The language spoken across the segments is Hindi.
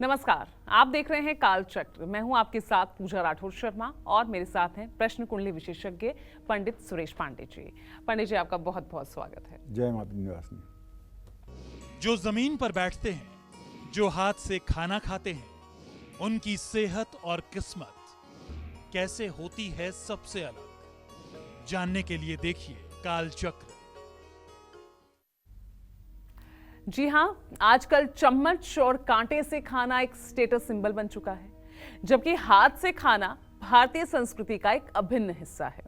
नमस्कार, आप देख रहे हैं काल चक्र। मैं हूं आपके साथ पूजा राठौर शर्मा और मेरे साथ हैं प्रश्न कुंडली विशेषज्ञ पंडित सुरेश पांडे जी। पंडित जी, आपका बहुत बहुत स्वागत है। जय माता निवासिनी। जो जमीन पर बैठते हैं, जो हाथ से खाना खाते हैं, उनकी सेहत और किस्मत कैसे होती है सबसे अलग। जानने के लिए देखिए काल चक्र। जी हाँ, आजकल चम्मच और कांटे से खाना एक स्टेटस सिंबल बन चुका है, जबकि हाथ से खाना भारतीय संस्कृति का एक अभिन्न हिस्सा है।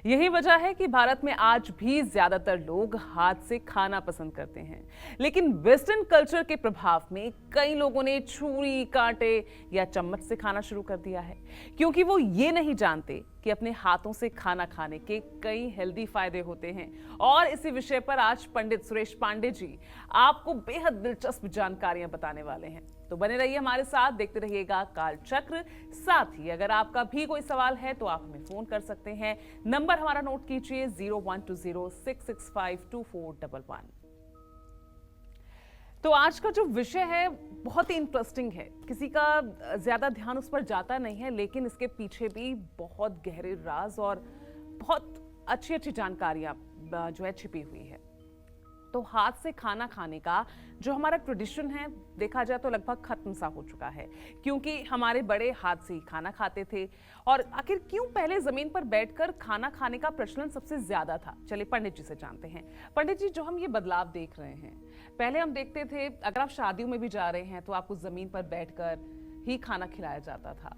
यही वजह है कि भारत में आज भी ज्यादातर लोग हाथ से खाना पसंद करते हैं, लेकिन वेस्टर्न कल्चर के प्रभाव में कई लोगों ने छुरी, कांटे या चम्मच से खाना शुरू कर दिया है, क्योंकि वो ये नहीं जानते कि अपने हाथों से खाना खाने के कई हेल्दी फायदे होते हैं। और इसी विषय पर आज पंडित सुरेश पांडे जी आपको बेहद दिलचस्प जानकारियां बताने वाले हैं। तो बने रहिए हमारे साथ, देखते रहिएगा काल चक्र। साथ ही अगर आपका भी कोई सवाल है तो आप हमें फोन कर सकते हैं। नंबर हमारा नोट कीजिए 0120665241। तो आज का जो विषय है बहुत ही इंटरेस्टिंग है। किसी का ज्यादा ध्यान उस पर जाता नहीं है, लेकिन इसके पीछे भी बहुत गहरे राज और बहुत अच्छी अच्छी जानकारियां जो है छिपी हुई है। तो हाथ से खाना खाने का जो हमारा ट्रेडिशन है, देखा जाए तो लगभग खत्म सा हो चुका है, क्योंकि हमारे बड़े हाथ से ही खाना खाते थे। और आखिर क्यों पहले जमीन पर बैठकर खाना खाने का प्रचलन सबसे ज्यादा था? चलिए पंडित जी से जानते हैं। पंडित जी, जो हम ये बदलाव देख रहे हैं, पहले हम देखते थे अगर आप शादियों में भी जा रहे हैं तो आपको जमीन पर बैठकर ही खाना खिलाया जाता था,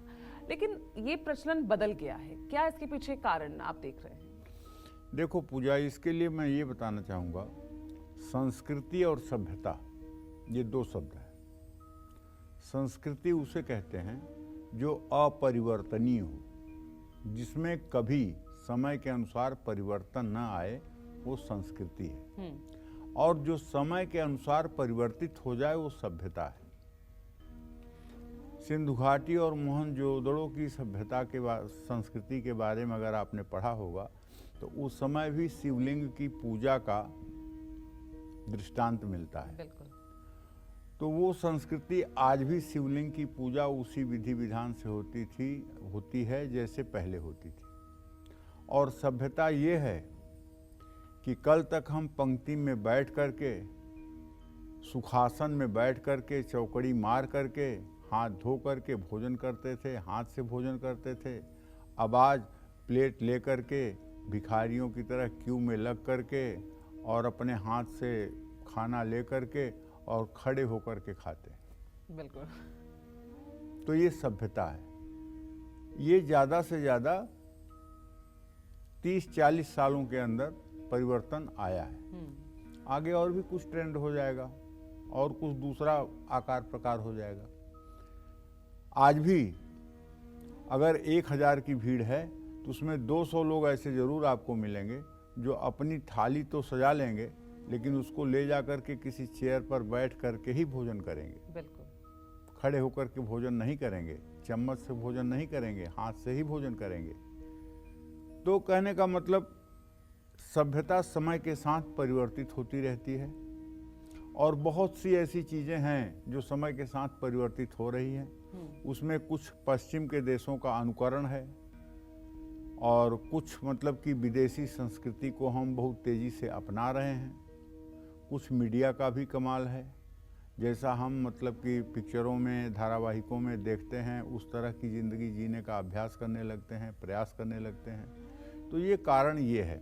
लेकिन ये प्रचलन बदल गया है। क्या इसके पीछे कारण आप देख रहे हैं? देखो पूजा, इसके लिए मैं ये बताना चाहूँगा, संस्कृति और सभ्यता ये दो शब्द हैं। संस्कृति उसे कहते हैं जो अपरिवर्तनीय हो, जिसमें कभी समय के अनुसार परिवर्तन न आए, वो संस्कृति है। और जो समय के अनुसार परिवर्तित हो जाए, वो सभ्यता है। सिंधु घाटी और मोहनजोदड़ो की सभ्यता के संस्कृति के बारे में अगर आपने पढ़ा होगा तो उस समय भी शिवलिंग की पूजा का दृष्टांत मिलता है। बिल्कुल। तो वो संस्कृति आज भी शिवलिंग की पूजा उसी विधि विधान से होती है जैसे पहले होती थी। और सभ्यता ये है कि कल तक हम पंक्ति में बैठ करके, सुखासन में बैठ करके, चौकड़ी मार करके, हाथ धो करके भोजन करते थे, हाथ से भोजन करते थे। अब आज प्लेट ले करके भिखारियों की तरह क्यू में लग करके और अपने हाथ से खाना ले करके और खड़े होकर के खाते हैं। बिल्कुल। तो ये सभ्यता है। ये ज़्यादा से ज़्यादा 30-40 सालों के अंदर परिवर्तन आया है। आगे और भी कुछ ट्रेंड हो जाएगा और कुछ दूसरा आकार प्रकार हो जाएगा। आज भी अगर 1000 की भीड़ है तो उसमें 200 लोग ऐसे जरूर आपको मिलेंगे जो अपनी थाली तो सजा लेंगे, लेकिन उसको ले जाकर के किसी चेयर पर बैठ करके ही भोजन करेंगे। बिल्कुल। खड़े होकर के भोजन नहीं करेंगे, चम्मच से भोजन नहीं करेंगे, हाथ से ही भोजन करेंगे। तो कहने का मतलब, सभ्यता समय के साथ परिवर्तित होती रहती है और बहुत सी ऐसी चीज़ें हैं जो समय के साथ परिवर्तित हो रही हैं। उसमें कुछ पश्चिम के देशों का अनुकरण है और कुछ मतलब कि विदेशी संस्कृति को हम बहुत तेज़ी से अपना रहे हैं। कुछ मीडिया का भी कमाल है, जैसा हम मतलब कि पिक्चरों में, धारावाहिकों में देखते हैं, उस तरह की ज़िंदगी जीने का अभ्यास करने लगते हैं, प्रयास करने लगते हैं। तो ये कारण ये है।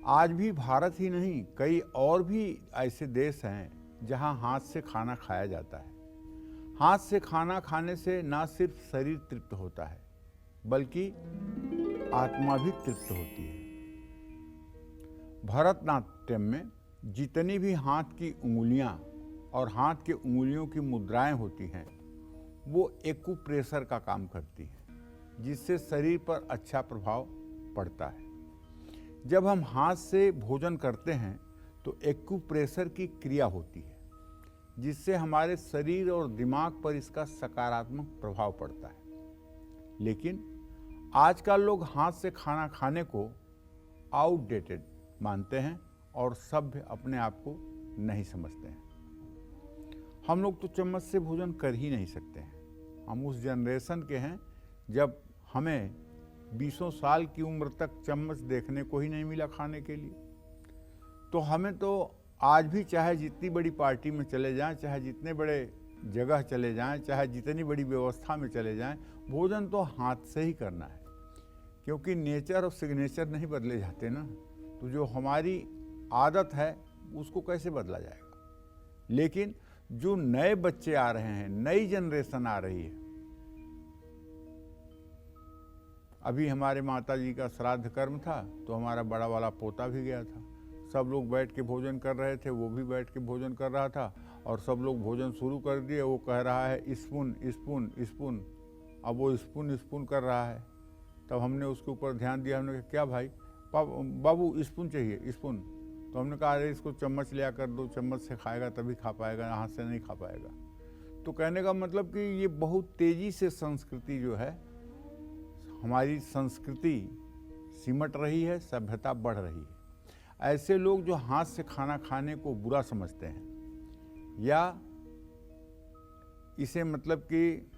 आज भी भारत ही नहीं, कई और भी ऐसे देश हैं जहां हाथ से खाना खाया जाता है। हाथ से खाना खाने से ना सिर्फ शरीर तृप्त होता है, बल्कि आत्मा भी तृप्त होती है। भरतनाट्यम में जितनी भी हाथ की उंगलियां और हाथ के उंगलियों की मुद्राएं होती हैं, वो एक्यूप्रेशर का काम करती हैं, जिससे शरीर पर अच्छा प्रभाव पड़ता है। जब हम हाथ से भोजन करते हैं तो एक्यूप्रेशर की क्रिया होती है, जिससे हमारे शरीर और दिमाग पर इसका सकारात्मक प्रभाव पड़ता है। लेकिन आजकल लोग हाथ से खाना खाने को आउटडेटेड मानते हैं और सभ्य अपने आप को नहीं समझते हैं। हम लोग तो चम्मच से भोजन कर ही नहीं सकते हैं। हम उस जनरेशन के हैं जब हमें 20 साल की उम्र तक चम्मच देखने को ही नहीं मिला खाने के लिए। तो हमें तो आज भी चाहे जितनी बड़ी पार्टी में चले जाएं, चाहे जितने बड़े जगह चले जाएं, चाहे जितनी बड़ी व्यवस्था में चले जाएं, भोजन तो हाथ से ही करना है, क्योंकि नेचर और सिग्नेचर नहीं बदले जाते ना। तो जो हमारी आदत है उसको कैसे बदला जाएगा। लेकिन जो नए बच्चे आ रहे हैं, नई जनरेशन आ रही है, अभी हमारे माता जी का श्राद्ध कर्म था तो हमारा बड़ा वाला पोता भी गया था। सब लोग बैठ के भोजन कर रहे थे, वो भी बैठ के भोजन कर रहा था और सब लोग भोजन शुरू कर दिए। वो कह रहा है स्पून स्पून स्पून, अब वो स्पून स्पून कर रहा है। तब हमने उसके ऊपर ध्यान दिया, हमने कहा क्या भाई बाबू स्पून चाहिए स्पून। तो हमने कहा अरे इसको चम्मच लिया कर दो, चम्मच से खाएगा तभी खा पाएगा, हाथ से नहीं खा पाएगा। तो कहने का मतलब कि ये बहुत तेज़ी से संस्कृति जो है, हमारी संस्कृति सिमट रही है, सभ्यता बढ़ रही है। ऐसे लोग जो हाथ से खाना खाने को बुरा समझते हैं या इसे मतलब कि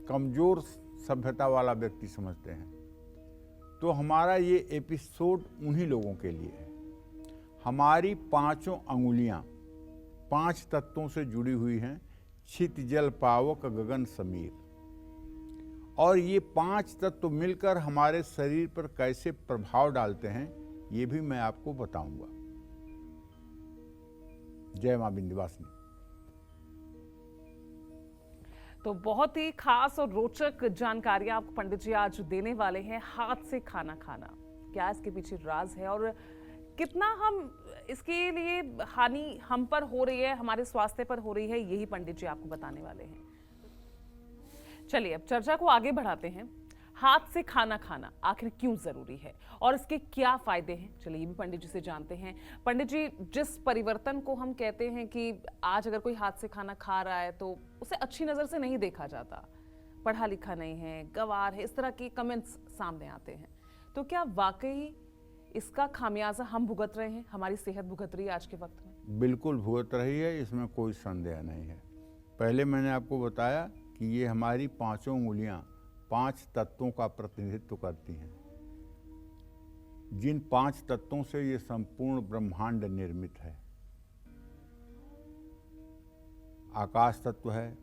कमज़ोर सभ्यता वाला व्यक्ति समझते हैं, तो हमारा ये एपिसोड उन्हीं लोगों के लिए है। हमारी पांचों अंगुलियां 5 तत्वों से जुड़ी हुई हैं, छित जल पावक गगन समीर। और ये 5 तत्व मिलकर हमारे शरीर पर कैसे प्रभाव डालते हैं ये भी मैं आपको बताऊंगा। जय मां विंध्यवासिनी। तो बहुत ही खास और रोचक जानकारियां आपको पंडित जी आज देने वाले हैं। हाथ से खाना खाना, क्या इसके पीछे राज है और कितना हम इसके लिए हानि हम पर हो रही है, हमारे स्वास्थ्य पर हो रही है, यही पंडित जी आपको बताने वाले हैं। चलिए अब चर्चा को आगे बढ़ाते हैं। हाथ से खाना खाना आखिर क्यों जरूरी है और इसके क्या फायदे हैं, चलिए ये भी पंडित जी से जानते हैं। पंडित जी, जिस परिवर्तन को हम कहते हैं कि आज अगर कोई हाथ से खाना खा रहा है तो उसे अच्छी नजर से नहीं देखा जाता, पढ़ा लिखा नहीं है, गंवार है, इस तरह के कमेंट्स सामने आते हैं, तो क्या वाकई इसका खामियाजा हम भुगत रहे हैं, हमारी सेहत भुगत रही है आज के वक्त में? बिल्कुल भुगत रही है, इसमें कोई संदेह नहीं है। पहले मैंने आपको बताया कि ये हमारी पांचों उंगलियां 5 तत्वों का प्रतिनिधित्व करती हैं। जिन 5 तत्वों से ये संपूर्ण ब्रह्मांड निर्मित है। आकाश तत्व है,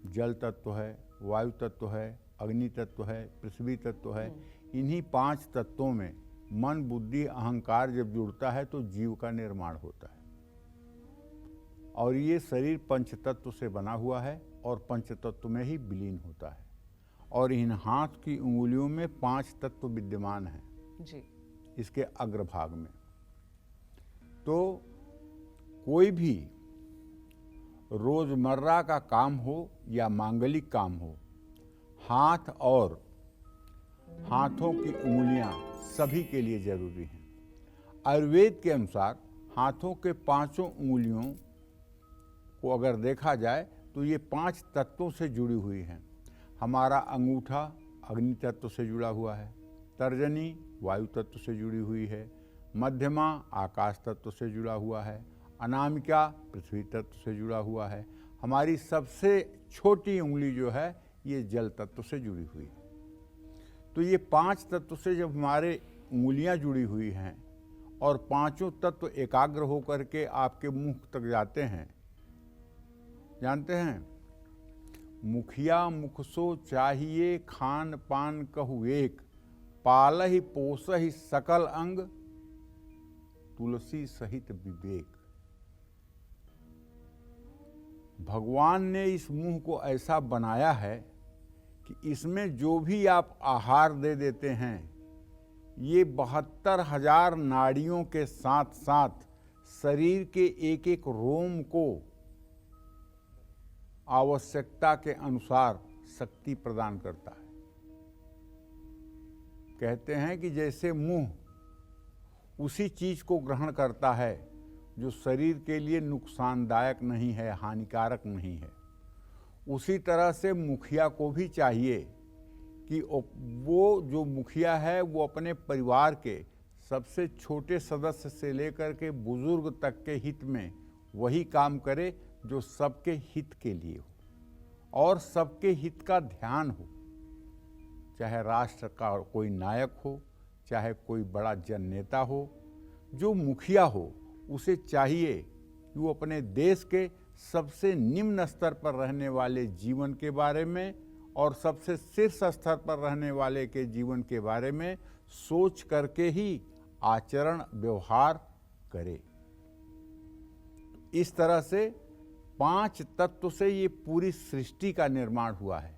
जल तत्व है, वायु तत्व है, अग्नि तत्व है, पृथ्वी तत्व है। इन्हीं 5 तत्वों में मन, बुद्धि, अहंकार जब जुड़ता है तो जीव का निर्माण होता है। और ये शरीर पंचतत्व से बना हुआ है और पंचतत्व में ही विलीन होता है। और इन हाथ की उंगलियों में 5 तत्व विद्यमान हैं जी, इसके अग्रभाग में। तो कोई भी रोजमर्रा का काम हो या मांगलिक काम हो, हाथ और हाथों की उंगलियां सभी के लिए जरूरी हैं। आयुर्वेद के अनुसार हाथों के 5 उंगलियों को अगर देखा जाए तो ये 5 तत्वों से जुड़ी हुई हैं। हमारा अंगूठा अग्नि तत्व से जुड़ा हुआ है, तर्जनी वायु तत्व से जुड़ी हुई है, मध्यमा आकाश तत्व से जुड़ा हुआ है, अनामिका पृथ्वी तत्व से जुड़ा हुआ है, हमारी सबसे छोटी उंगली जो है ये जल तत्व से जुड़ी हुई है। तो ये 5 तत्व से जब हमारे उंगलियां जुड़ी हुई हैं और 5 तत्व एकाग्र होकर के आपके मुंह तक जाते हैं, जानते हैं, मुखिया मुख सो चाहिए खान पान कहु एक, पालहि पोसहि सकल अंग तुलसी सहित विवेक। भगवान ने इस मुंह को ऐसा बनाया है कि इसमें जो भी आप आहार दे देते हैं ये 72,000 नाड़ियों के साथ साथ शरीर के एक एक रोम को आवश्यकता के अनुसार शक्ति प्रदान करता है। कहते हैं कि जैसे मुंह उसी चीज को ग्रहण करता है जो शरीर के लिए नुकसानदायक नहीं है, हानिकारक नहीं है, उसी तरह से मुखिया को भी चाहिए कि वो जो मुखिया है वो अपने परिवार के सबसे छोटे सदस्य से लेकर के बुजुर्ग तक के हित में वही काम करे जो सबके हित के लिए हो और सबके हित का ध्यान हो। चाहे राष्ट्र का कोई नायक हो, चाहे कोई बड़ा जननेता हो, जो मुखिया हो, उसे चाहिए कि वो अपने देश के सबसे निम्न स्तर पर रहने वाले जीवन के बारे में और सबसे शीर्ष स्तर पर रहने वाले के जीवन के बारे में सोच करके ही आचरण व्यवहार करे। इस तरह से 5 तत्व से ये पूरी सृष्टि का निर्माण हुआ है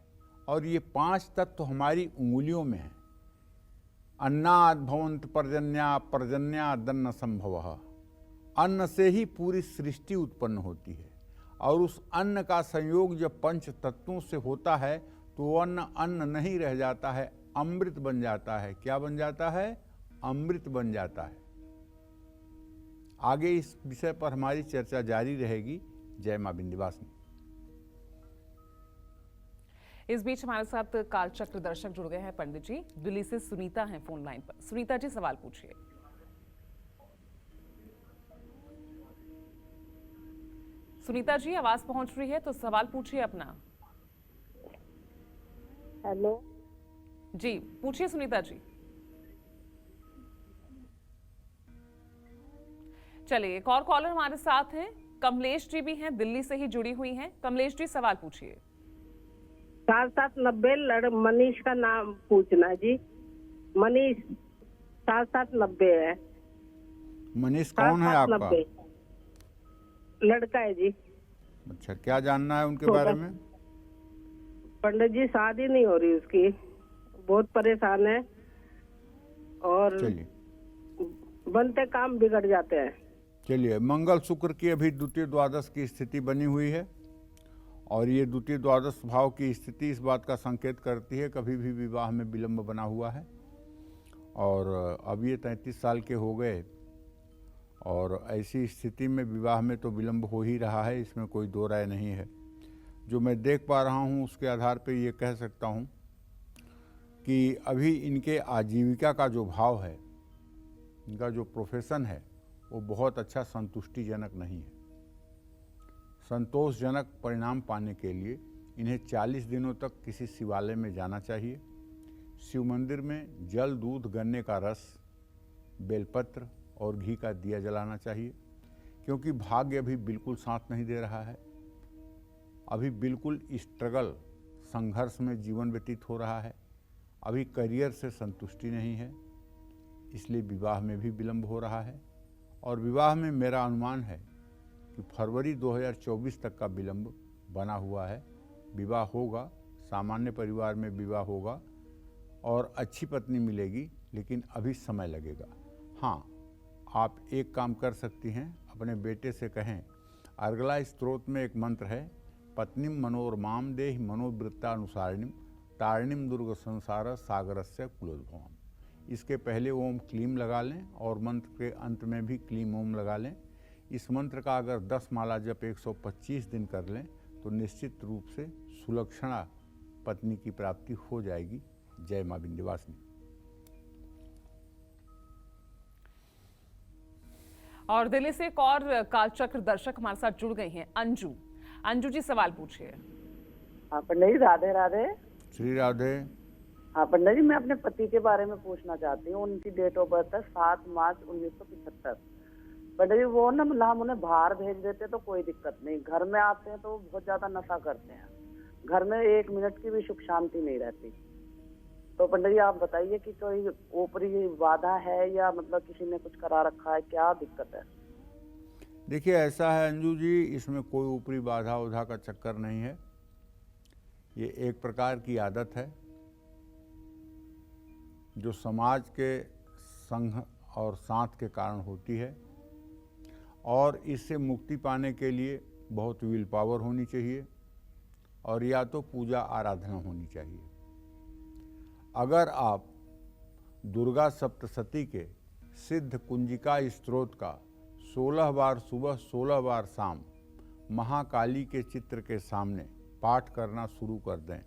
और ये 5 तत्व हमारी उंगलियों में हैं। अन्नाद् भवन्त पर्जन्या, पर्जन्यादन्न संभवः। अन्न से ही पूरी सृष्टि उत्पन्न होती है और उस अन्न का संयोग जब 5 तत्वों से होता है तो वो अन्न अन्न नहीं रह जाता है, अमृत बन जाता है। क्या बन जाता है? अमृत बन जाता है। आगे इस विषय पर हमारी चर्चा जारी रहेगी। जय मां विंध्यवासिनी। इस बीच हमारे साथ कालचक्र दर्शक जुड़ गए हैं पंडित जी। दिल्ली से सुनीता हैं फोन लाइन पर। सुनीता जी, सवाल पूछिए। सुनीता जी, आवाज पहुंच रही है तो सवाल पूछिए अपना। हेलो जी, पूछिए सुनीता जी। चलिए, एक और कॉलर हमारे साथ हैं, कमलेश जी भी हैं, दिल्ली से ही जुड़ी हुई हैं। कमलेश जी, सवाल पूछिए। 7790 मनीष का नाम पूछना जी। मनीष 7790 है। मनीष कौन है आपका? 7790 लड़का है जी। अच्छा, क्या जानना है उनके बारे में? पंडित जी, शादी नहीं हो रही उसकी, बहुत परेशान है और चलिए बनते काम बिगड़ जाते हैं। चलिए, मंगल शुक्र की अभी द्वितीय द्वादश की स्थिति बनी हुई है और ये द्वितीय द्वादश भाव की स्थिति इस बात का संकेत करती है कभी भी विवाह में विलंब बना हुआ है। और अब ये 33 साल के हो गए और ऐसी स्थिति में विवाह में तो विलंब हो ही रहा है, इसमें कोई दो राय नहीं है। जो मैं देख पा रहा हूँ उसके आधार पर ये कह सकता हूँ कि अभी इनके आजीविका का जो भाव है, इनका जो प्रोफेशन है, वो बहुत अच्छा संतुष्टिजनक नहीं है। संतोषजनक परिणाम पाने के लिए इन्हें 40 दिनों तक किसी शिवालय में जाना चाहिए। शिव मंदिर में जल, दूध, गन्ने का रस, बेलपत्र और घी का दिया जलाना चाहिए, क्योंकि भाग्य अभी बिल्कुल साथ नहीं दे रहा है। अभी बिल्कुल स्ट्रगल, संघर्ष में जीवन व्यतीत हो रहा है। अभी करियर से संतुष्टि नहीं है, इसलिए विवाह में भी विलंब हो रहा है। और विवाह में मेरा अनुमान है कि फरवरी 2024 तक का विलंब बना हुआ है। विवाह होगा, सामान्य परिवार में विवाह होगा और अच्छी पत्नी मिलेगी, लेकिन अभी समय लगेगा। हाँ, आप एक काम कर सकती हैं, अपने बेटे से कहें, अर्गला स्त्रोत में एक मंत्र है, पत्नीम मनोरमाम देहि मनोवृत्तानुसारिणीम तारिणीम दुर्ग संसार सागरस्य कुलोद्भवम्। इसके पहले ओम क्लीम लगा लें और मंत्र के अंत में भी क्लीम ओम लगा लें। इस मंत्र का अगर 10 माला जप 125 दिन कर लें तो निश्चित रूप से सुलक्षणा पत्नी की प्राप्ति हो जाएगी। जय मां विंध्यवासिनी। और दिल्ली से एक और कालचक्र दर्शक हमारे साथ जुड़ गई हैं, अंजू। अंजू जी, सवाल पूछिए। हाँ पंडित जी, राधे राधे। श्री राधे। हाँ पंडित जी, मैं अपने पति के बारे में पूछना चाहती हूँ। उनकी डेट ऑफ बर्थ है 7 मार्च 1975। पंडित जी, वो ना मतलब हम उन्हें बाहर भेज देते तो कोई दिक्कत नहीं, घर में आते हैं तो वो बहुत ज्यादा नशा करते हैं, घर में 1 मिनट की भी सुख शांति नहीं रहती। तो पंडित जी आप बताइए कि कोई ऊपरी बाधा है या मतलब किसी ने कुछ करा रखा है, क्या दिक्कत है? देखिए, ऐसा है अंजू जी, इसमें कोई ऊपरी बाधा उधा का चक्कर नहीं है। ये एक प्रकार की आदत है जो समाज के संघ और साथ के कारण होती है और इससे मुक्ति पाने के लिए बहुत विल पावर होनी चाहिए और या तो पूजा आराधना होनी चाहिए। अगर आप दुर्गा सप्तशती के सिद्ध कुंजिका स्त्रोत का 16 बार सुबह 16 बार शाम महाकाली के चित्र के सामने पाठ करना शुरू कर दें,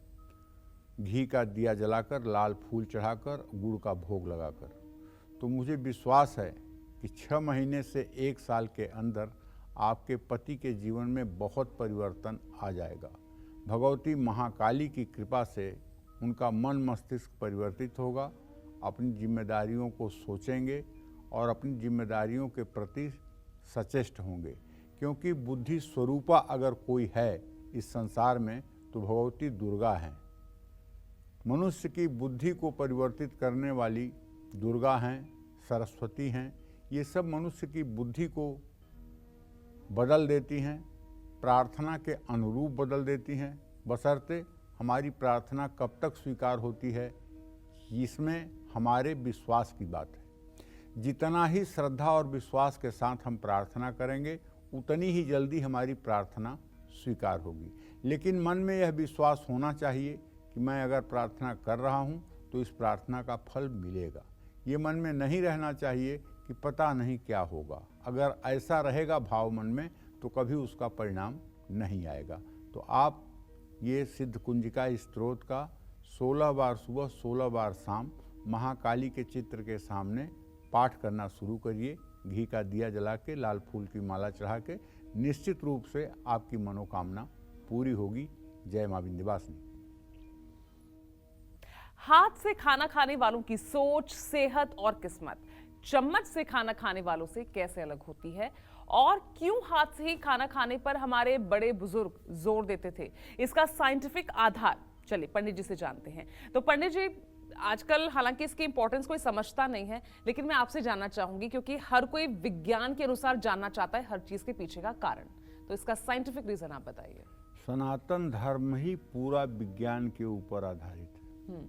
घी का दिया जलाकर, लाल फूल चढ़ाकर, गुड़ का भोग लगाकर, तो मुझे विश्वास है कि 6 महीने से 1 साल के अंदर आपके पति के जीवन में बहुत परिवर्तन आ जाएगा। भगवती महाकाली की कृपा से उनका मन मस्तिष्क परिवर्तित होगा, अपनी जिम्मेदारियों को सोचेंगे और अपनी जिम्मेदारियों के प्रति सचेष्ट होंगे, क्योंकि बुद्धि स्वरूपा अगर कोई है इस संसार में तो भगवती दुर्गा हैं। मनुष्य की बुद्धि को परिवर्तित करने वाली दुर्गा हैं, सरस्वती हैं। ये सब मनुष्य की बुद्धि को बदल देती हैं, प्रार्थना के अनुरूप बदल देती हैं, बशर्ते हमारी प्रार्थना कब तक स्वीकार होती है, इसमें हमारे विश्वास की बात है। जितना ही श्रद्धा और विश्वास के साथ हम प्रार्थना करेंगे उतनी ही जल्दी हमारी प्रार्थना स्वीकार होगी। लेकिन मन में यह विश्वास होना चाहिए कि मैं अगर प्रार्थना कर रहा हूँ तो इस प्रार्थना का फल मिलेगा। ये मन में नहीं रहना चाहिए कि पता नहीं क्या होगा। अगर ऐसा रहेगा भाव मन में तो कभी उसका परिणाम नहीं आएगा। तो आप ये सिद्ध कुंजिका स्त्रोत का 16 बार सुबह 16 बार शाम महाकाली के चित्र के सामने पाठ करना शुरू करिए। घी का दिया जला के, लाल फूल की माला चढ़ा के, निश्चित रूप से आपकी मनोकामना पूरी होगी। जय मां विंध्यवासिनी। हाथ से खाना खाने वालों की सोच, सेहत और किस्मत चम्मच से खाना खाने वालों से कैसे अलग होती है, और क्यों हाथ से ही खाना खाने पर हमारे बड़े बुजुर्ग जोर देते थे, इसका साइंटिफिक आधार चलिए पंडित जी से जानते हैं। तो पंडित जी, आजकल हालांकि इसकी इंपॉर्टेंस कोई समझता नहीं है, लेकिन मैं आपसे जानना चाहूंगी क्योंकि हर कोई विज्ञान के अनुसार जानना चाहता है हर चीज के पीछे का कारण, तो इसका साइंटिफिक रीजन आप बताइए। सनातन धर्म ही पूरा विज्ञान के ऊपर आधारित है।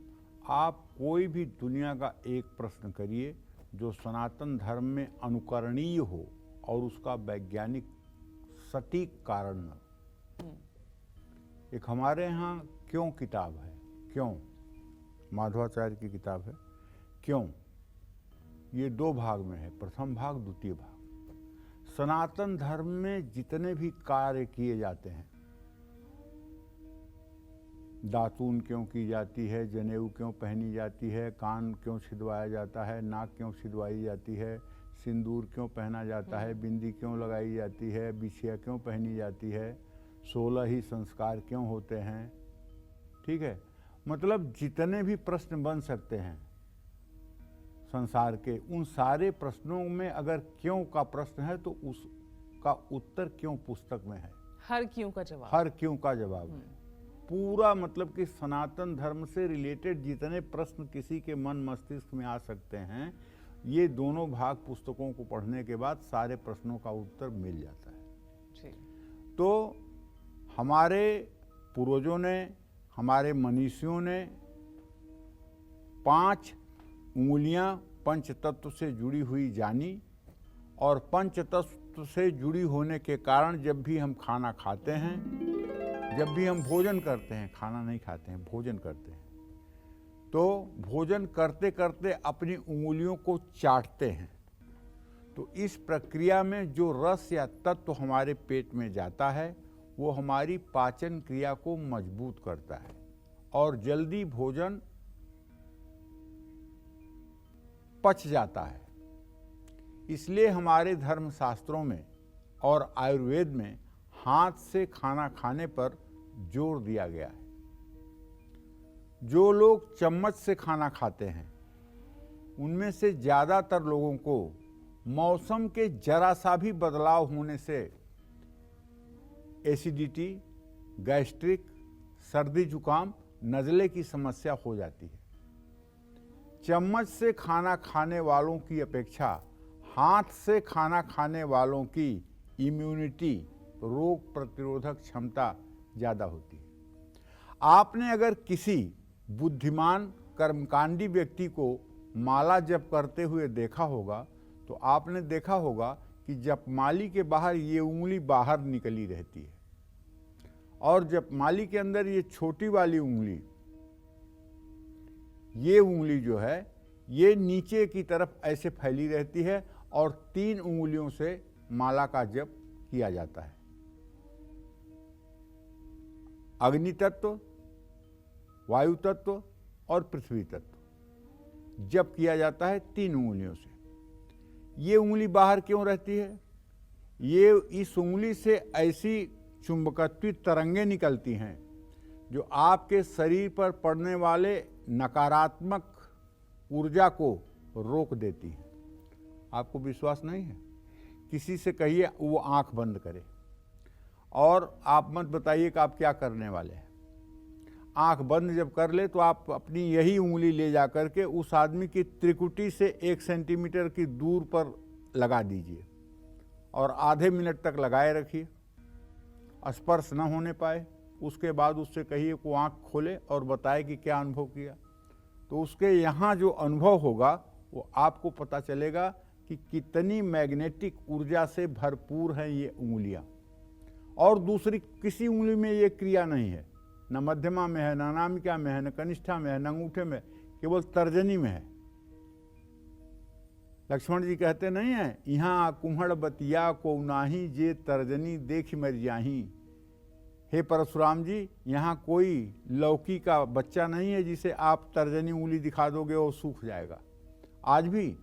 आप कोई भी दुनिया का एक प्रश्न करिए जो सनातन धर्म में अनुकरणीय हो और उसका वैज्ञानिक सटीक कारण न। एक हमारे यहाँ क्यों किताब है, क्यों माधवाचार्य की किताब है क्यों, ये 2 भाग में है, प्रथम भाग द्वितीय भाग। सनातन धर्म में जितने भी कार्य किए जाते हैं, दातून क्यों की जाती है, जनेऊ क्यों पहनी जाती है, कान क्यों छिदवाया जाता है, नाक क्यों छिदवाई जाती है, सिंदूर क्यों पहना जाता है, बिंदी क्यों लगाई जाती है, बिछिया क्यों पहनी जाती है, 16 ही संस्कार क्यों होते हैं, ठीक है। मतलब जितने भी प्रश्न बन सकते हैं संसार के, उन सारे प्रश्नों में अगर क्यों का प्रश्न है तो उसका उत्तर क्यों पुस्तक में है। हर क्यों का जवाब, हर क्यों का जवाब है पूरा। मतलब कि सनातन धर्म से रिलेटेड जितने प्रश्न किसी के मन मस्तिष्क में आ सकते हैं, ये दोनों भाग पुस्तकों को पढ़ने के बाद सारे प्रश्नों का उत्तर मिल जाता है जी। तो हमारे पूर्वजों ने, हमारे मनीषियों ने 5 उंगलियां पंचतत्व से जुड़ी हुई जानी, और पंचतत्व से जुड़ी होने के कारण जब भी हम खाना खाते हैं, जब भी हम भोजन करते हैं, खाना नहीं खाते हैं, भोजन करते हैं, तो भोजन करते करते अपनी उंगलियों को चाटते हैं। तो इस प्रक्रिया में जो रस या तत्व हमारे पेट में जाता है वो हमारी पाचन क्रिया को मजबूत करता है और जल्दी भोजन पच जाता है। इसलिए हमारे धर्मशास्त्रों में और आयुर्वेद में हाथ से खाना खाने पर जोर दिया गया है। जो लोग चम्मच से खाना खाते हैं उनमें से ज़्यादातर लोगों को मौसम के जरा सा भी बदलाव होने से एसिडिटी, गैस्ट्रिक, सर्दी जुकाम, नज़ले की समस्या हो जाती है। चम्मच से खाना खाने वालों की अपेक्षा हाथ से खाना खाने वालों की इम्यूनिटी, रोग प्रतिरोधक क्षमता ज़्यादा होती है। आपने अगर किसी बुद्धिमान कर्मकांडी व्यक्ति को माला जप करते हुए देखा होगा तो आपने देखा होगा कि जपमाली के बाहर ये उंगली बाहर निकली रहती है और जपमाली के अंदर ये छोटी वाली उंगली, ये उंगली जो है ये नीचे की तरफ ऐसे फैली रहती है और 3 उंगलियों से माला का जप किया जाता है। अग्नि तत्व, वायु तत्व और पृथ्वी तत्व जप किया जाता है 3 उंगलियों से। ये उंगली बाहर क्यों रहती है? ये इस उंगली से ऐसी चुंबकत्व तरंगें निकलती हैं जो आपके शरीर पर पड़ने वाले नकारात्मक ऊर्जा को रोक देती हैं। आपको विश्वास नहीं है? किसी से कहिए वो आंख बंद करे और आप मत बताइए कि आप क्या करने वाले हैं। आंख बंद जब कर ले तो आप अपनी यही उंगली ले जा करके उस आदमी की त्रिकुटी से 1 सेंटीमीटर की दूर पर लगा दीजिए और आधे मिनट तक लगाए रखिए, स्पर्श न होने पाए। उसके बाद उससे कहिए को आंख खोले और बताए कि क्या अनुभव किया। तो उसके यहाँ जो अनुभव होगा वो आपको पता चलेगा कि कितनी मैग्नेटिक ऊर्जा से भरपूर हैं ये उंगलियां। और दूसरी किसी उंगली में ये क्रिया नहीं है, न मध्यमा में है, न अनामिका में है, न कनिष्ठा में है, न अंगूठे में, केवल तर्जनी में है। लक्ष्मण जी कहते नहीं है, यहाँ कुम्हड़ बतिया को नाही जे तर्जनी देख मर जाही। हे परशुराम जी, यहाँ कोई लौकी का बच्चा नहीं है जिसे आप तर्जनी उंगली दिखा दोगे और सूख जाएगा। आज भी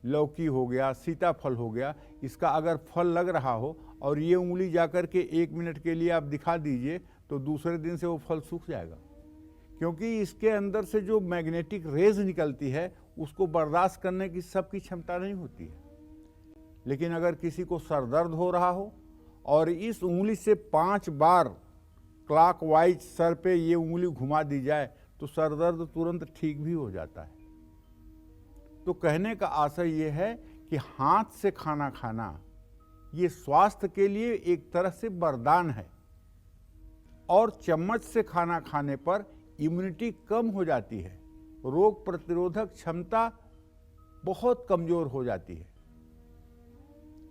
लौकी हो गया, सीताफल हो गया, इसका अगर फल लग रहा हो और ये उंगली जाकर के 1 मिनट के लिए आप दिखा दीजिए तो दूसरे दिन से वो फल सूख जाएगा, क्योंकि इसके अंदर से जो मैग्नेटिक रेज निकलती है उसको बर्दाश्त करने की सबकी क्षमता नहीं होती है। लेकिन अगर किसी को सर दर्द हो रहा हो और इस उंगली से 5 बार क्लॉकवाइज सर पे ये उंगली घुमा दी जाए तो सर दर्द तुरंत ठीक भी हो जाता है। तो कहने का आशय ये है कि हाथ से खाना खाना ये स्वास्थ्य के लिए एक तरह से वरदान है, और चम्मच से खाना खाने पर इम्यूनिटी कम हो जाती है, रोग प्रतिरोधक क्षमता बहुत कमजोर हो जाती है।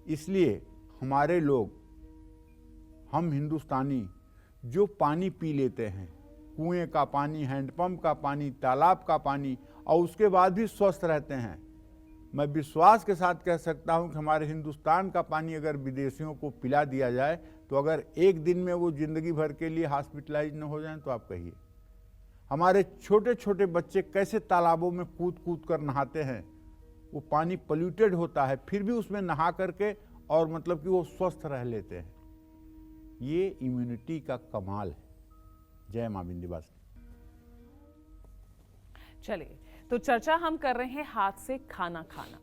इसलिए हमारे लोग, हम हिंदुस्तानी जो पानी पी लेते हैं, कुएं का पानी, हैंडपंप का पानी, तालाब का पानी, और उसके बाद भी स्वस्थ रहते हैं, मैं विश्वास के साथ कह सकता हूं कि हमारे हिंदुस्तान का पानी अगर विदेशियों को पिला दिया जाए तो अगर एक दिन में वो जिंदगी भर के लिए हॉस्पिटलाइज न हो जाएं तो आप कहिए। हमारे छोटे छोटे बच्चे कैसे तालाबों में कूद कूद कर नहाते हैं, वो पानी पोल्यूटेड होता है फिर भी उसमें नहा करके और मतलब कि वो स्वस्थ रह लेते हैं। ये इम्यूनिटी का कमाल है। जय मां विंध्यवासिनी। चलिए, तो चर्चा हम कर रहे हैं हाथ से खाना खाना।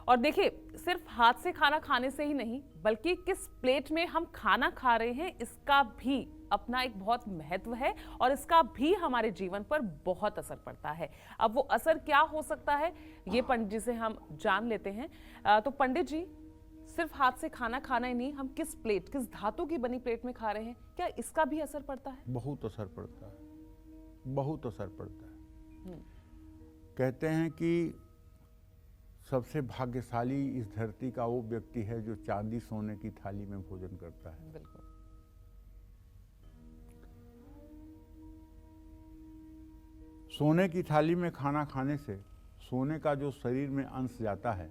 और देखिए, सिर्फ हाथ से खाना खाने से ही नहीं बल्कि किस प्लेट में हम खाना खा रहे हैं इसका भी अपना एक बहुत महत्व है और इसका भी हमारे जीवन पर बहुत असर पड़ता है। अब वो असर क्या हो सकता है ये पंडित जी से हम जान लेते हैं। तो पंडित जी, सिर्फ हाथ से खाना खाना ही नहीं, हम किस प्लेट, किस धातु की बनी प्लेट में खा रहे हैं, क्या इसका भी असर पड़ता है? बहुत असर पड़ता है, बहुत असर पड़ता है। कहते हैं कि सबसे भाग्यशाली इस धरती का वो व्यक्ति है जो चांदी सोने की थाली में भोजन करता है। बिल्कुल। सोने की थाली में खाना खाने से सोने का जो शरीर में अंश जाता है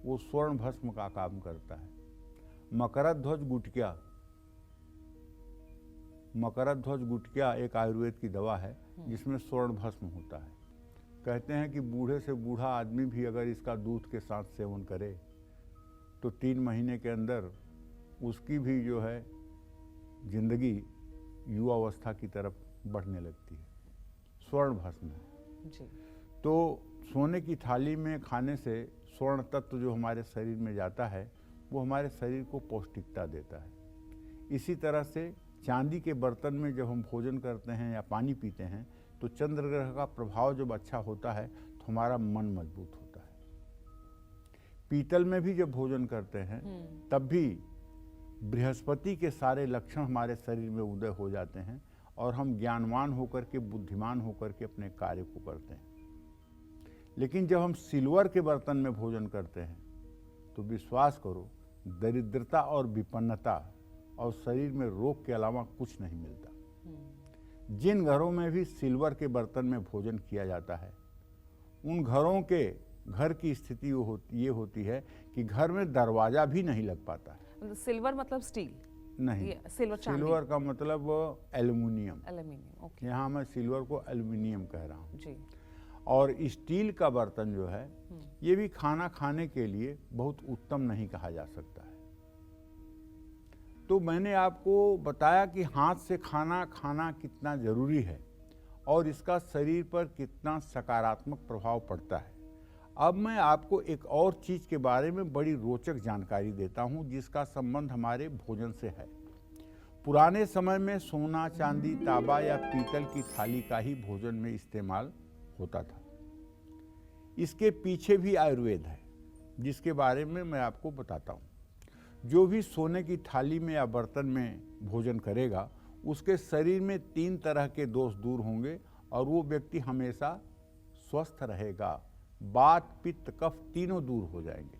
वो स्वर्ण भस्म का काम करता है। मकरध्वज गुटकिया, मकरध्वज गुटकिया एक आयुर्वेद की दवा है जिसमें स्वर्ण भस्म होता है। कहते हैं कि बूढ़े से बूढ़ा आदमी भी अगर इसका दूध के साथ सेवन करे तो 3 महीने के अंदर उसकी भी जो है जिंदगी युवावस्था की तरफ बढ़ने लगती है। स्वर्ण भस्म है जी। तो सोने की थाली में खाने से स्वर्ण तत्व जो हमारे शरीर में जाता है वो हमारे शरीर को पौष्टिकता देता है। इसी तरह से चांदी के बर्तन में जब हम भोजन करते हैं या पानी पीते हैं तो चंद्र ग्रह का प्रभाव जब अच्छा होता है तो हमारा मन मजबूत होता है। पीतल में भी जब भोजन करते हैं तब भी बृहस्पति के सारे लक्षण हमारे शरीर में उदय हो जाते हैं और हम ज्ञानवान होकर के, बुद्धिमान होकर के अपने कार्य को करते हैं। लेकिन जब हम सिल्वर के बर्तन में भोजन करते हैं तो विश्वास करो, दरिद्रता और विपन्नता और शरीर में रोग के अलावा कुछ नहीं मिलता। जिन घरों में भी सिल्वर के बर्तन में भोजन किया जाता है उन घरों के घर की स्थिति ये होती है कि घर में दरवाजा भी नहीं लग पाता है। सिल्वर मतलब स्टील? नहीं, सिल्वर का मतलब एल्युमिनियम। Aluminium, okay. यहाँ मैं सिल्वर को एल्युमिनियम कह रहा हूँ जी। और स्टील का बर्तन जो है ये भी खाना खाने के लिए बहुत उत्तम नहीं कहा जा सकता है। तो मैंने आपको बताया कि हाथ से खाना खाना कितना ज़रूरी है और इसका शरीर पर कितना सकारात्मक प्रभाव पड़ता है। अब मैं आपको एक और चीज़ के बारे में बड़ी रोचक जानकारी देता हूँ जिसका संबंध हमारे भोजन से है। पुराने समय में सोना, चांदी, तांबा या पीतल की थाली का ही भोजन में इस्तेमाल होता था। इसके पीछे भी आयुर्वेद है जिसके बारे में मैं आपको बताता हूँ। जो भी सोने की थाली में या बर्तन में भोजन करेगा उसके शरीर में 3 तरह के दोष दूर होंगे और वो व्यक्ति हमेशा स्वस्थ रहेगा। वात, पित्त, कफ तीनों दूर हो जाएंगे।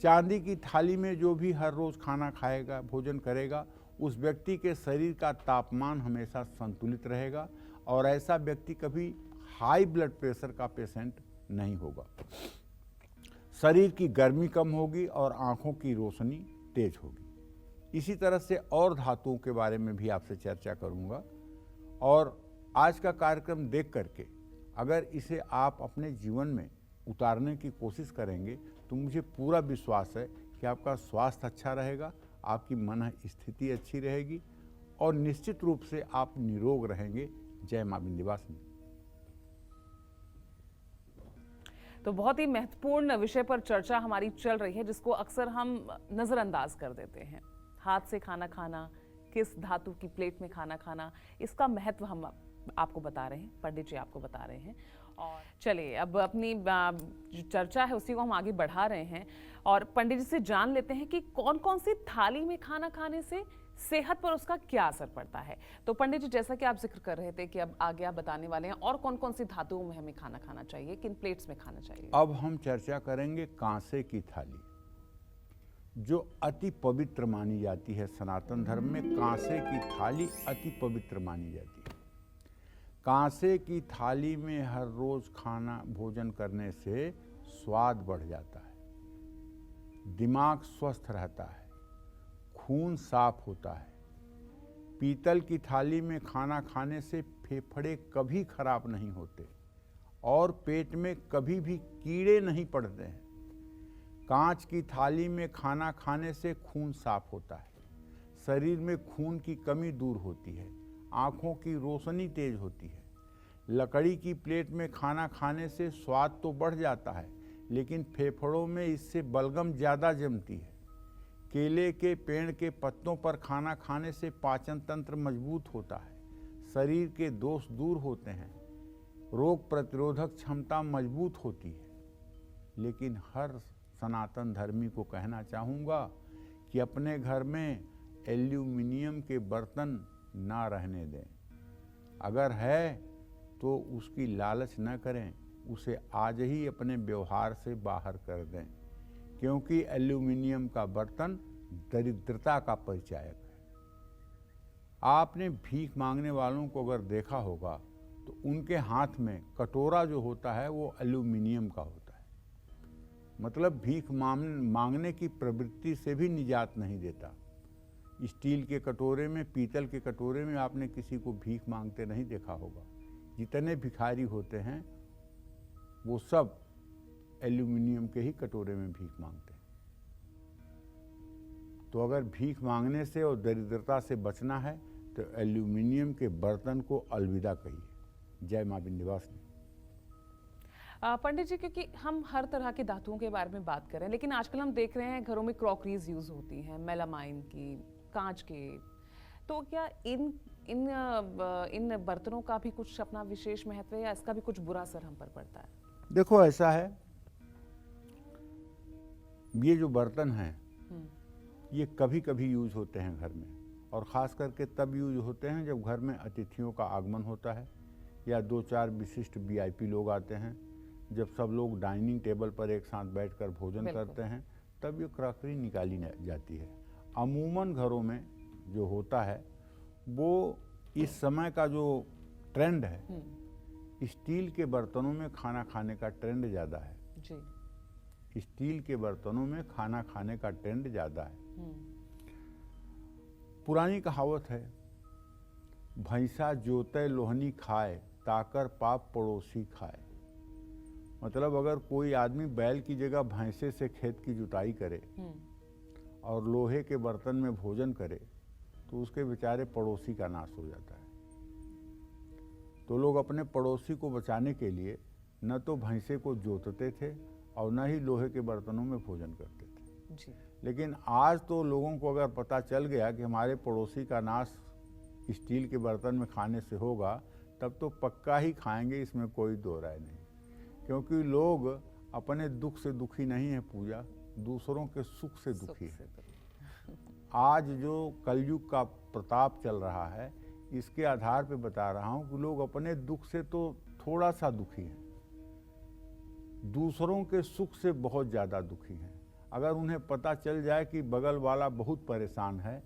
चांदी की थाली में जो भी हर रोज खाना खाएगा, भोजन करेगा, उस व्यक्ति के शरीर का तापमान हमेशा संतुलित रहेगा और ऐसा व्यक्ति कभी हाई ब्लड प्रेशर का पेशेंट नहीं होगा। शरीर की गर्मी कम होगी और आंखों की रोशनी तेज होगी। इसी तरह से और धातुओं के बारे में भी आपसे चर्चा करूंगा और आज का कार्यक्रम देख करके अगर इसे आप अपने जीवन में उतारने की कोशिश करेंगे तो मुझे पूरा विश्वास है कि आपका स्वास्थ्य अच्छा रहेगा, आपकी मन स्थिति अच्छी रहेगी और निश्चित रूप से आप निरोग रहेंगे। जय मां विंध्यवासिनी। तो बहुत ही महत्वपूर्ण विषय पर चर्चा हमारी चल रही है जिसको अक्सर हम नज़रअंदाज कर देते हैं। हाथ से खाना खाना, किस धातु की प्लेट में खाना खाना, इसका महत्व हम आपको बता रहे हैं, पंडित जी आपको बता रहे हैं। और चलिए अब अपनी जो चर्चा है उसी को हम आगे बढ़ा रहे हैं और पंडित जी से जान लेते हैं कि कौन कौन सी थाली में खाना खाने से सेहत पर उसका क्या असर पड़ता है। तो पंडित जी, जैसा कि आप जिक्र कर रहे थे कि अब आगे आप बताने वाले हैं और कौन कौन सी धातुओं में हमें खाना खाना चाहिए, किन प्लेट्स में खाना चाहिए। अब हम चर्चा करेंगे कांसे की थाली, जो अति पवित्र मानी जाती है। सनातन धर्म में कांसे की थाली अति पवित्र मानी जाती है। कांसे की थाली में हर रोज खाना भोजन करने से स्वाद बढ़ जाता है, दिमाग स्वस्थ रहता है, खून साफ होता है। पीतल की थाली में खाना खाने से फेफड़े कभी खराब नहीं होते और पेट में कभी भी कीड़े नहीं पड़ते हैं। कांच की थाली में खाना खाने से खून साफ होता है, शरीर में खून की कमी दूर होती है, आंखों की रोशनी तेज होती है। लकड़ी की प्लेट में खाना खाने से स्वाद तो बढ़ जाता है लेकिन फेफड़ों में इससे बलगम ज़्यादा जमती है। केले के पेड़ के पत्तों पर खाना खाने से पाचन तंत्र मजबूत होता है, शरीर के दोष दूर होते हैं, रोग प्रतिरोधक क्षमता मजबूत होती है। लेकिन हर सनातन धर्मी को कहना चाहूँगा कि अपने घर में एल्यूमिनियम के बर्तन ना रहने दें। अगर है तो उसकी लालच न करें, उसे आज ही अपने व्यवहार से बाहर कर दें, क्योंकि एल्यूमिनियम का बर्तन दरिद्रता का परिचायक है। आपने भीख मांगने वालों को अगर देखा होगा तो उनके हाथ में कटोरा जो होता है वो एल्यूमिनियम का होता है। मतलब भीख मांगने की प्रवृत्ति से भी निजात नहीं देता। स्टील के कटोरे में, पीतल के कटोरे में आपने किसी को भीख मांगते नहीं देखा होगा। जितने भिखारी होते हैं वो सब एल्यूमिनियम के ही कटोरे में भीख मांगते हैं। तो अगर भीख मांगने से और दरिद्रता से बचना है तो एल्यूमिनियम के बर्तन को अलविदा कहिए। जय मां विंध्यवासिनी। पंडित जी, क्योंकि हम हर तरह की धातुओं के बारे में बात कर रहे हैं लेकिन आजकल हम देख रहे हैं घरों में क्रॉकरीज यूज होती हैं, मेलामाइन की, कांच के, तो क्या इन बर्तनों का भी कुछ अपना विशेष महत्व है या इसका भी कुछ बुरा असर हम पर पड़ता है? देखो, ऐसा है, ये जो बर्तन हैं ये कभी कभी यूज होते हैं घर में और ख़ास करके तब यूज होते हैं जब घर में अतिथियों का आगमन होता है या 2-4 विशिष्ट वीआईपी लोग आते हैं। जब सब लोग डाइनिंग टेबल पर एक साथ बैठकर भोजन करते हैं तब ये क्रॉकरी निकाली जाती है। अमूमन घरों में जो होता है वो इस समय का जो ट्रेंड है, स्टील के बर्तनों में खाना खाने का ट्रेंड ज़्यादा है जी। स्टील के बर्तनों में खाना खाने का ट्रेंड ज़्यादा है। पुरानी कहावत है, भैंसा जोते लोहनी खाए, ताकर पाप पड़ोसी खाए। मतलब अगर कोई आदमी बैल की जगह भैंसे से खेत की जुताई करे और लोहे के बर्तन में भोजन करे तो उसके बेचारे पड़ोसी का नाश हो जाता है। तो लोग अपने पड़ोसी को बचाने के लिए न तो भैंसे को जोतते थे और न ही लोहे के बर्तनों में भोजन करते थे। जी। लेकिन आज तो लोगों को अगर पता चल गया कि हमारे पड़ोसी का नाश स्टील के बर्तन में खाने से होगा, तब तो पक्का ही खाएंगे, इसमें कोई दो राय नहीं। क्योंकि लोग अपने दुख से दुखी नहीं है पूजा, दूसरों के सुख से दुखी है। आज जो कलयुग का प्रताप चल रहा है, इसके आधार पे बता रहा हूँ कि लोग अपने दुख से तो थोड़ा सा दुखी हैं, दूसरों के सुख से बहुत ज़्यादा दुखी हैं। अगर उन्हें पता चल जाए कि बगल वाला बहुत परेशान है,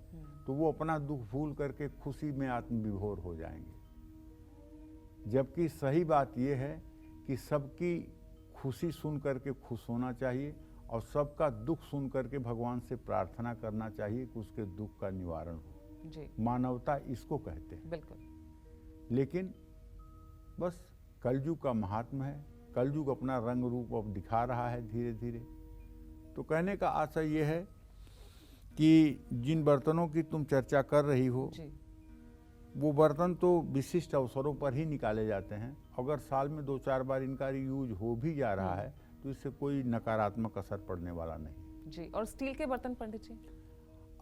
तो वो अपना दुख भूल करके खुशी में आत्मविभोर हो जाएंगे। जबकि सही बात यह है कि सबकी खुशी सुन करके खुश होना चाहिए और सबका दुख सुन करके भगवान से प्रार्थना करना चाहिए कि उसके दुख का निवारण हो। जी। मानवता इसको कहते हैं। बिल्कुल। लेकिन बस कलयुग का महात्मा है, कलयुग अपना रंग रूप अब दिखा रहा है धीरे धीरे। तो कहने का आशय ये है कि जिन बर्तनों की तुम चर्चा कर रही हो, जी। वो बर्तन तो विशिष्ट अवसरों पर ही निकाले जाते हैं। अगर साल में 2-4 बार इनका यूज हो भी जा रहा है तो इससे कोई नकारात्मक असर पड़ने वाला नहीं। जी। और स्टील के बर्तन पंडित जी?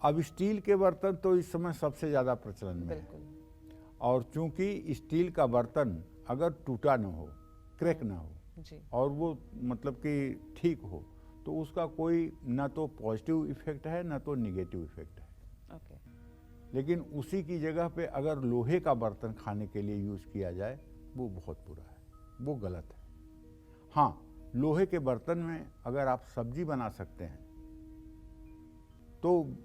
अब स्टील के बर्तन तो इस समय सबसे ज़्यादा प्रचलन में है। बिल्कुल। और चूंकि स्टील का बर्तन अगर टूटा न हो, क्रैक ना हो, जी। और वो मतलब कि ठीक हो, तो उसका कोई ना तो पॉजिटिव इफेक्ट है ना तो निगेटिव इफेक्ट है। ओके। लेकिन उसी की जगह पे अगर लोहे का बर्तन खाने के लिए यूज किया जाए, वो बहुत बुरा है, वो गलत है। हाँ, लोहे के बर्तन में अगर आप सब्जी बना सकते हैं तो,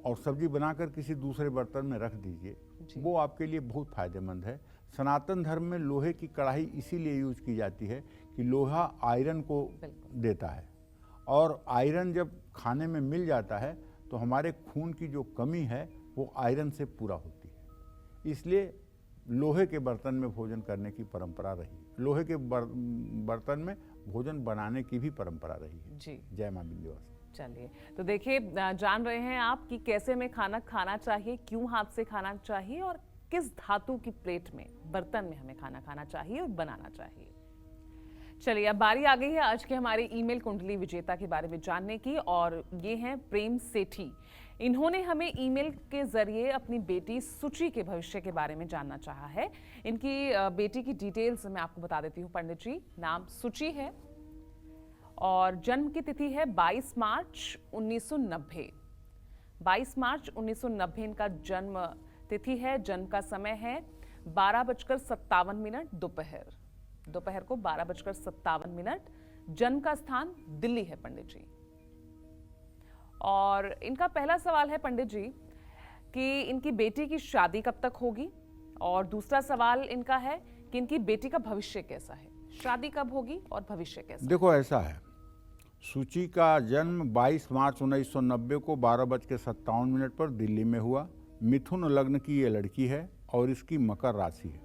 और सब्जी बनाकर किसी दूसरे बर्तन में रख दीजिए, वो आपके लिए बहुत फायदेमंद है। सनातन धर्म में लोहे की कढ़ाई इसीलिए यूज की जाती है कि लोहा आयरन को देता है, और आयरन जब खाने में मिल जाता है तो हमारे खून की जो कमी है वो आयरन से पूरा होती है। इसलिए लोहे के बर्तन में भोजन करने की परंपरा रही, लोहे के बर्तन में भोजन बनाने की भी परंपरा रही है। जी। जय मां विंध्यवासिनी। चलिए, तो देखिए, जान रहे हैं आप कि कैसे हमें खाना खाना चाहिए, क्यों हाथ से खाना चाहिए और किस धातु की प्लेट में, बर्तन में हमें खाना खाना चाहिए और बनाना चाहिए। चलिए, अब बारी आ गई है आज के हमारे ईमेल कुंडली विजेता के बारे में जानने की, और ये हैं प्रेम सेठी। इन्होंने हमें ईमेल के जरिए अपनी बेटी सुचि के भविष्य के बारे में जानना चाहा है। इनकी बेटी की डिटेल्स मैं आपको बता देती हूँ पंडित जी। नाम सुचि है और जन्म की तिथि है 22 मार्च 1990। 22 मार्च 1990 इनका जन्म तिथि है। जन्म का समय है 12:57 दोपहर को 12:57। जन्म का स्थान दिल्ली है पंडित जी। और इनका पहला सवाल है पंडित जी कि इनकी बेटी की शादी कब तक होगी, और दूसरा सवाल इनका है कि इनकी बेटी का भविष्य कैसा है, शादी कब होगी और भविष्य कैसा? देखो, ऐसा है, सुचि का जन्म 22 मार्च 1990 को 12:57 पर दिल्ली में हुआ। मिथुन लग्न की ये लड़की है और इसकी मकर राशि है।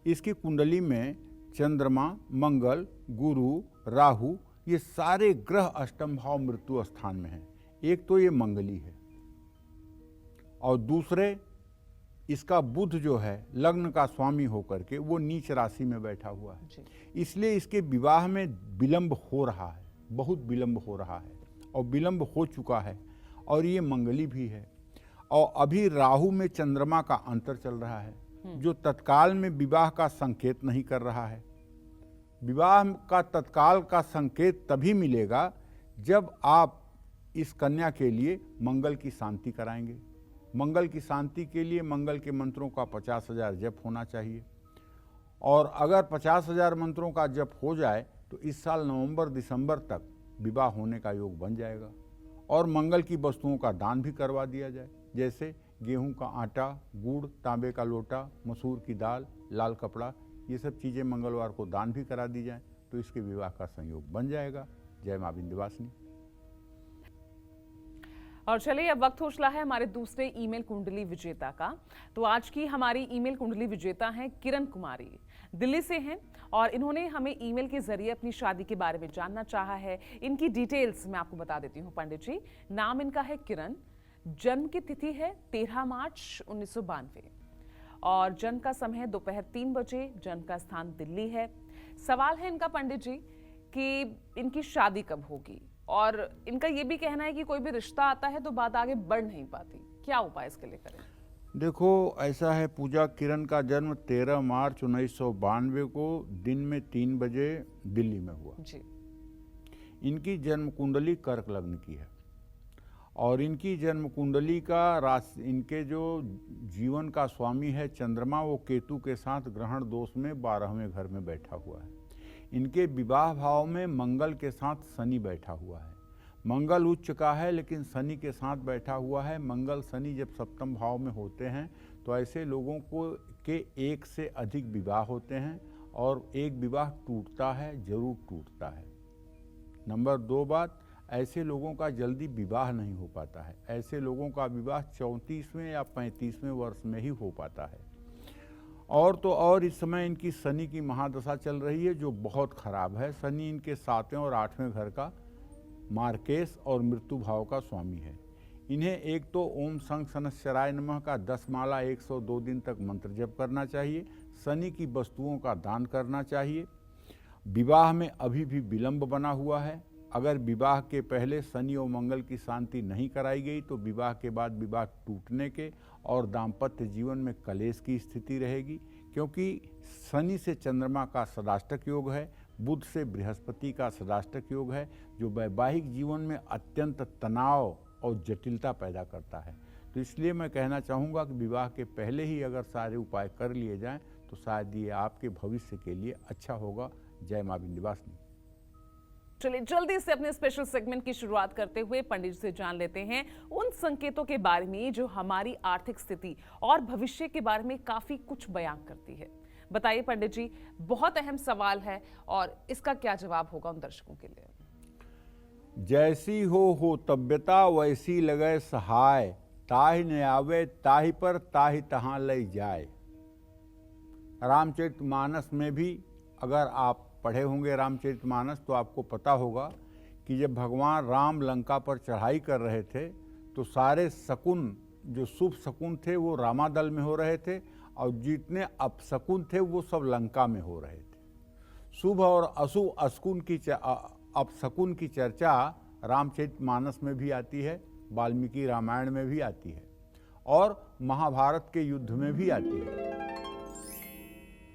इसकी कुंडली में चंद्रमा, मंगल, गुरु, राहु, ये सारे ग्रह अष्टम भाव मृत्यु स्थान में हैं। एक तो ये मंगली है और दूसरे इसका बुध जो है लग्न का स्वामी होकर के वो नीच राशि में बैठा हुआ है। इसलिए इसके विवाह में विलंब हो रहा है, बहुत विलंब हो रहा है और विलंब हो चुका है। और ये मंगली भी है और अभी राहु में चंद्रमा का अंतर चल रहा है, जो तत्काल में विवाह का संकेत नहीं कर रहा है। विवाह का तत्काल का संकेत तभी मिलेगा जब आप इस कन्या के लिए मंगल की शांति कराएंगे। मंगल की शांति के लिए मंगल के मंत्रों का 50,000 जप होना चाहिए, और अगर 50,000 मंत्रों का जप हो जाए तो इस साल नवंबर दिसंबर तक विवाह होने का योग बन जाएगा। और मंगल की वस्तुओं का दान भी करवा दिया जाए, जैसे गेहूं का आटा, गुड़, तांबे का लोटा, मसूर की दाल, लाल कपड़ा, ये सब चीज़ें मंगलवार को दान भी करा दी जाए तो इसके विवाह का संयोग बन जाएगा। जय मां विंध्यवासिनी। और चलिए, अब वक्त हो चला है हमारे दूसरे ईमेल कुंडली विजेता का। तो आज की हमारी ईमेल कुंडली विजेता हैं किरण कुमारी, दिल्ली से हैं, और इन्होंने हमें ईमेल के जरिए अपनी शादी के बारे में जानना चाहा है। इनकी डिटेल्स मैं आपको बता देती हूँ पंडित जी। नाम इनका है किरण, जन्म की तिथि है 13 मार्च 1992 और जन्म का समय है दोपहर 3 बजे। जन्म का स्थान दिल्ली है। सवाल है इनका पंडित जी कि इनकी शादी कब होगी, और इनका ये भी कहना है कि कोई भी रिश्ता आता है तो बात आगे बढ़ नहीं पाती। क्या उपाय इसके लिए करें? देखो, ऐसा है, पूजा किरण का जन्म 13 मार्च 1992 को दिन में 3 बजे दिल्ली में हुआ जी। इनकी जन्म कुंडली कर्क लग्न की है और इनकी जन्म कुंडली का राशि, इनके जो जीवन का स्वामी है चंद्रमा, वो केतु के साथ ग्रहण दोष में 12वें घर में बैठा हुआ है। इनके विवाह भाव में मंगल के साथ शनि बैठा हुआ है। मंगल उच्च का है लेकिन शनि के साथ बैठा हुआ है। मंगल शनि जब सप्तम भाव में होते हैं तो ऐसे लोगों को के एक से अधिक विवाह होते हैं और एक विवाह टूटता है, जरूर टूटता है। नंबर 2 बात, ऐसे लोगों का जल्दी विवाह नहीं हो पाता है। ऐसे लोगों का विवाह 34वें या 35वें वर्ष में ही हो पाता है। और तो और इस समय इनकी शनि की महादशा चल रही है जो बहुत खराब है। शनि इनके 7वें और 8वें घर का मार्केश और मृत्यु भाव का स्वामी है। इन्हें एक तो ओम संग शनश्चराय नमः का 10 माला 102 दिन तक मंत्र जप करना चाहिए। शनि की वस्तुओं का दान करना चाहिए। विवाह में अभी भी विलंब बना हुआ है। अगर विवाह के पहले शनि और मंगल की शांति नहीं कराई गई तो विवाह के बाद विवाह टूटने के और दाम्पत्य जीवन में कलेश की स्थिति रहेगी, क्योंकि शनि से चंद्रमा का सदाष्टक योग है, बुध से बृहस्पति का सदाष्टक योग है, जो वैवाहिक जीवन में अत्यंत तनाव और जटिलता पैदा करता है। तो इसलिए मैं कहना चाहूँगा कि विवाह के पहले ही अगर सारे उपाय कर लिए जाएं तो शायद ये आपके भविष्य के लिए अच्छा होगा। जय मां विंध्यवासिनी। चलिए जल्दी से अपने स्पेशल सेगमेंट की शुरुआत करते हुए पंडित जी से जान लेते हैं उन संकेतों के बारे में जो हमारी आर्थिक स्थिति और भविष्य के बारे में काफी कुछ बयान करती है। बताइए पंडित जी, बहुत अहम सवाल है और इसका क्या जवाब होगा उन दर्शकों के लिए? जैसी हो तब्यता वैसी लगे सहाय, ताहि न आवे ताहि पर ताहि तहां ले जाए। रामचरितमानस में भी अगर आप पढ़े होंगे रामचरितमानस तो आपको पता होगा कि जब भगवान राम लंका पर चढ़ाई कर रहे थे तो सारे शकुन, जो शुभ शकुन थे वो रामादल में हो रहे थे और जितने अपशकुन थे वो सब लंका में हो रहे थे। शुभ और अशुभ अपशकुन की चर्चा रामचरितमानस में भी आती है, वाल्मीकि रामायण में भी आती है और महाभारत के युद्ध में भी आती है।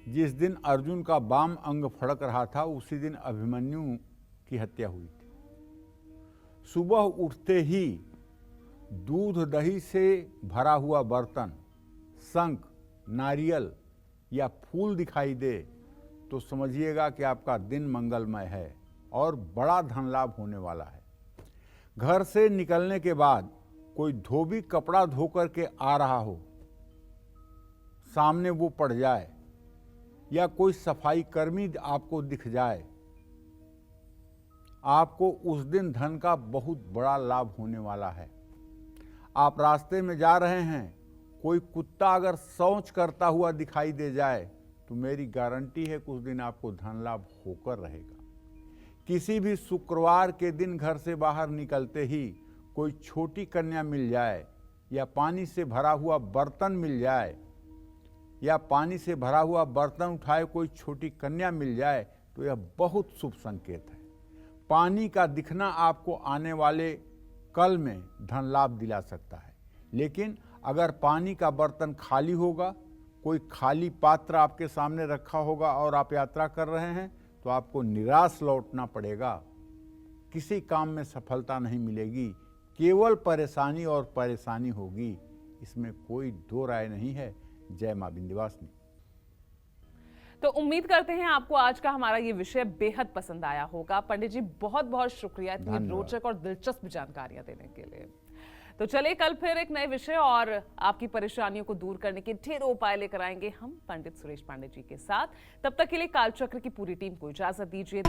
जिस दिन अर्जुन का वाम अंग फड़क रहा था उसी दिन अभिमन्यु की हत्या हुई थी। सुबह उठते ही दूध दही से भरा हुआ बर्तन, शंख, नारियल या फूल दिखाई दे तो समझिएगा कि आपका दिन मंगलमय है और बड़ा धन लाभ होने वाला है। घर से निकलने के बाद कोई धोबी कपड़ा धो करके आ रहा हो, सामने वो पड़ जाए या कोई सफाई कर्मी आपको दिख जाए, आपको उस दिन धन का बहुत बड़ा लाभ होने वाला है। आप रास्ते में जा रहे हैं, कोई कुत्ता अगर शौच करता हुआ दिखाई दे जाए तो मेरी गारंटी है कि उस दिन आपको धन लाभ होकर रहेगा। किसी भी शुक्रवार के दिन घर से बाहर निकलते ही कोई छोटी कन्या मिल जाए या पानी से भरा हुआ बर्तन मिल जाए या पानी से भरा हुआ बर्तन उठाए कोई छोटी कन्या मिल जाए तो यह बहुत शुभ संकेत है। पानी का दिखना आपको आने वाले कल में धन लाभ दिला सकता है। लेकिन अगर पानी का बर्तन खाली होगा, कोई खाली पात्र आपके सामने रखा होगा और आप यात्रा कर रहे हैं तो आपको निराश लौटना पड़ेगा। किसी काम में सफलता नहीं मिलेगी, केवल परेशानी और परेशानी होगी, इसमें कोई दो राय नहीं है। जय मां विंध्यवासिनी। तो उम्मीद करते हैं आपको आज का हमारा ये विषय बेहद पसंद आया होगा। पंडित जी बहुत बहुत शुक्रिया इतनी रोचक और दिलचस्प जानकारियां देने के लिए। तो चलिए कल फिर एक नए विषय और आपकी परेशानियों को दूर करने के ढेरों उपाय लेकर आएंगे हम पंडित सुरेश पांडे जी के साथ। तब तक के लिए कालचक्र की पूरी टीम को इजाजत दीजिए।